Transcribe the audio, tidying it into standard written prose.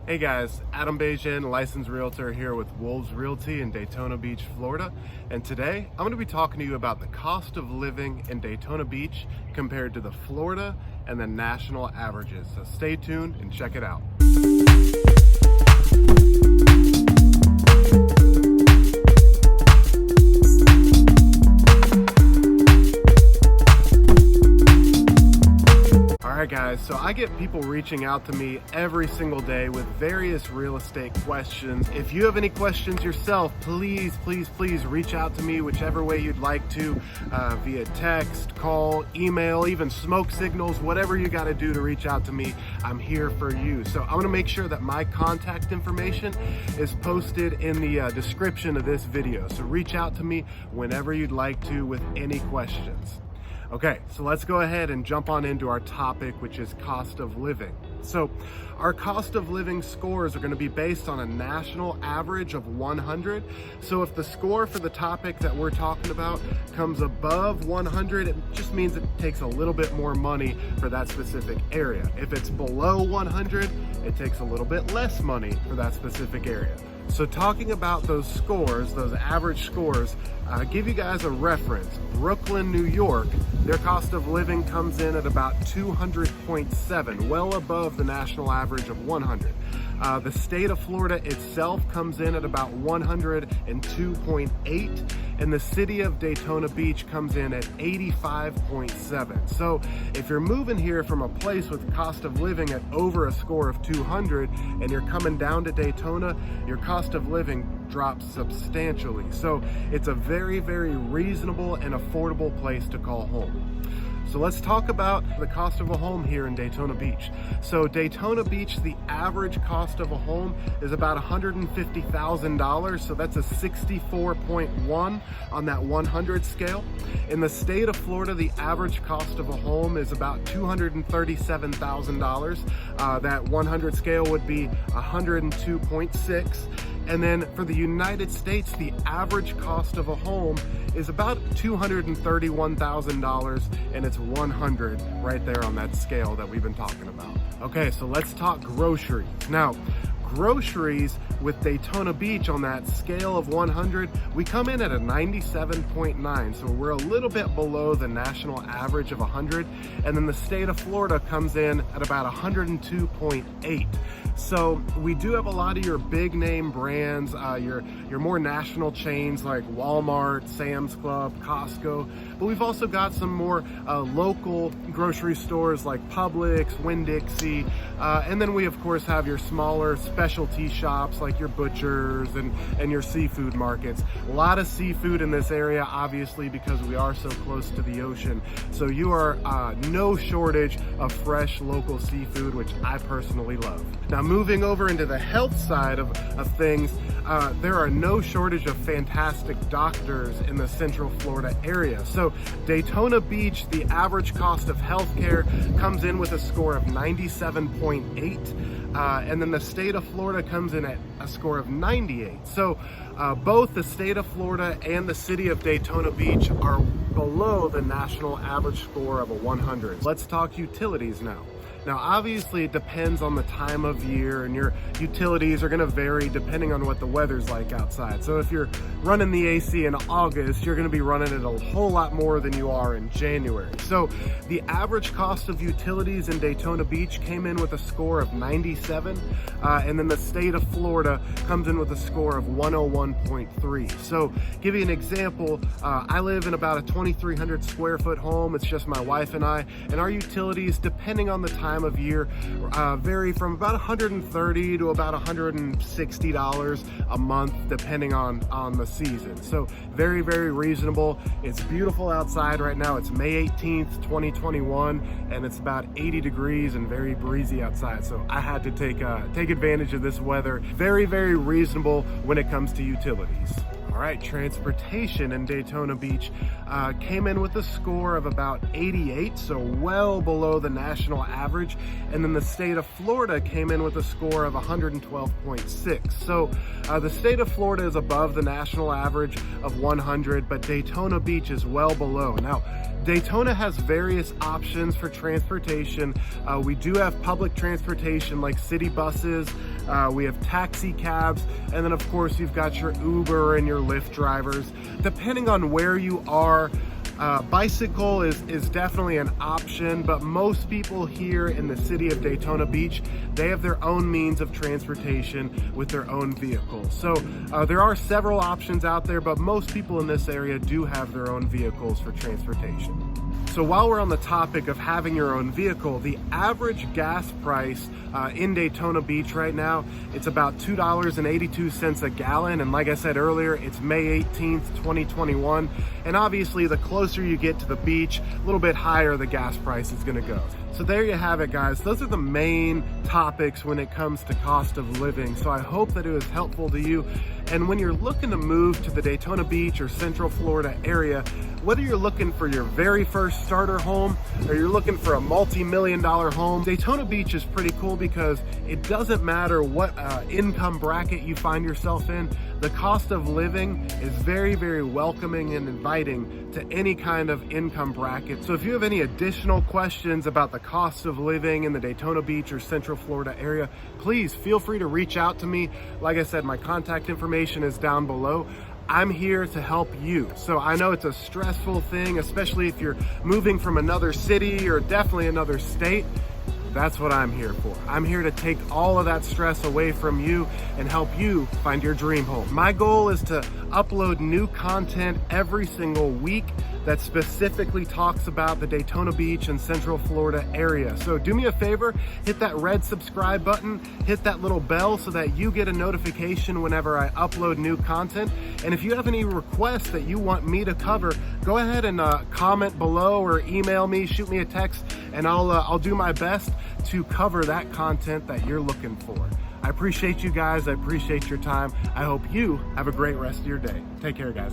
Hey guys, Adam Bégin, licensed realtor here with Wolves Realty in Daytona Beach, Florida. And today I'm going to be talking to you about the cost of living in Daytona Beach compared to the Florida and the national averages. So stay tuned and check it out. Alright guys, so I get people reaching out to me every single day with various real estate questions. If you have any questions yourself, please reach out to me whichever way you'd like to, via text, call, email, even smoke signals, whatever you got to do to reach out to me, I'm here for you. So I'm going to make sure that my contact information is posted in the description of this video. So reach out to me whenever you'd like to with any questions. Okay, so let's go ahead and jump on into our topic, which is cost of living. So our cost of living scores are going to be based on a national average of 100. So if the score for the topic that we're talking about comes above 100, it just means it takes a little bit more money for that specific area. If it's below 100, it takes a little bit less money for that specific area. So talking about those scores, those average scores, give you guys a reference. Brooklyn, New York, their cost of living comes in at about 200.7, well above the national average of 100. The state of Florida itself comes in at about 102.8, and the city of Daytona Beach comes in at 85.7. So if you're moving here from a place with cost of living at over a score of 200 and you're coming down to Daytona, your cost of living drops substantially. So it's a very reasonable and affordable place to call home. So let's talk about the cost of a home here in Daytona Beach. So Daytona Beach, the average cost of a home is about $150,000. So that's a 64.1 on that 100 scale. In the state of Florida, the average cost of a home is about $237,000. That 100 scale would be 102.6. And then for the United States, the average cost of a home is about $231,000, and it's 100 right there on that scale that we've been talking about. Okay, so let's talk groceries. Now, groceries with Daytona Beach on that scale of 100, we come in at a 97.9, so we're a little bit below the national average of 100, and then the state of Florida comes in at about 102.8. So we do have a lot of your big name brands, your more national chains like Walmart, Sam's Club, Costco, but we've also got some more local grocery stores like Publix, Winn-Dixie, and then we of course have your smaller specialty shops like your butchers and your seafood markets. A lot of seafood in this area, obviously, because we are so close to the ocean. So you are no shortage of fresh local seafood, which I personally love. Now, moving over into the health side of things, there are no shortage of fantastic doctors in the Central Florida area. So Daytona Beach, the average cost of healthcare comes in with a score of 97.8. And then the state of Florida comes in at a score of 98. So both the state of Florida and the city of Daytona Beach are below the national average score of a 100. Let's talk utilities now. Now, obviously, it depends on the time of year, and your utilities are going to vary depending on what the weather's like outside. So if you're running the AC in August, you're going to be running it a whole lot more than you are in January. So the average cost of utilities in Daytona Beach came in with a score of 97, and then the state of Florida comes in with a score of 101.3. So give you an example, I live in about a 2,300 square foot home. It's just my wife and I, and our utilities, depending on the time of year, vary from about $130 to about $160 a month, depending on the season. So very reasonable. It's beautiful outside right now. It's May 18th, 2021, and it's about 80 degrees and very breezy outside. So I had to take advantage of this weather. Very reasonable when it comes to utilities. All right, transportation in Daytona Beach came in with a score of about 88, so well below the national average. And then the state of Florida came in with a score of 112.6. So the state of Florida is above the national average of 100, but Daytona Beach is well below. Now, Daytona has various options for transportation. We do have public transportation like city buses, we have taxi cabs, and then of course you've got your Uber and your Lyft drivers. Depending on where you are, bicycle is definitely an option, but most people here in the city of Daytona Beach, they have their own means of transportation with their own vehicles. So there are several options out there, but most people in this area do have their own vehicles for transportation. So while we're on the topic of having your own vehicle, the average gas price in Daytona Beach right now, it's about $2.82 a gallon. And like I said earlier, it's May 18th, 2021. And obviously the closer you get to the beach, a little bit higher the gas price is gonna go. So there you have it, guys. Those are the main topics when it comes to cost of living. So I hope that it was helpful to you. And when you're looking to move to the Daytona Beach or Central Florida area, whether you're looking for your very first starter home or you're looking for a multi-million-dollar home, Daytona Beach is pretty cool because it doesn't matter what income bracket you find yourself in. The cost of living is very, very welcoming and inviting to any kind of income bracket. So if you have any additional questions about the cost of living in the Daytona Beach or Central Florida area, please feel free to reach out to me. Like I said, my contact information is down below. I'm here to help you. So I know it's a stressful thing, especially if you're moving from another city or definitely another state. That's what I'm here for. I'm here to take all of that stress away from you and help you find your dream home. My goal is to upload new content every single week that specifically talks about the Daytona Beach and Central Florida area. So do me a favor, hit that red subscribe button, hit that little bell so that you get a notification whenever I upload new content. And if you have any requests that you want me to cover, go ahead and comment below or email me, shoot me a text, and I'll do my best to cover that content that you're looking for. I appreciate you guys. I appreciate your time. I hope you have a great rest of your day. Take care, guys.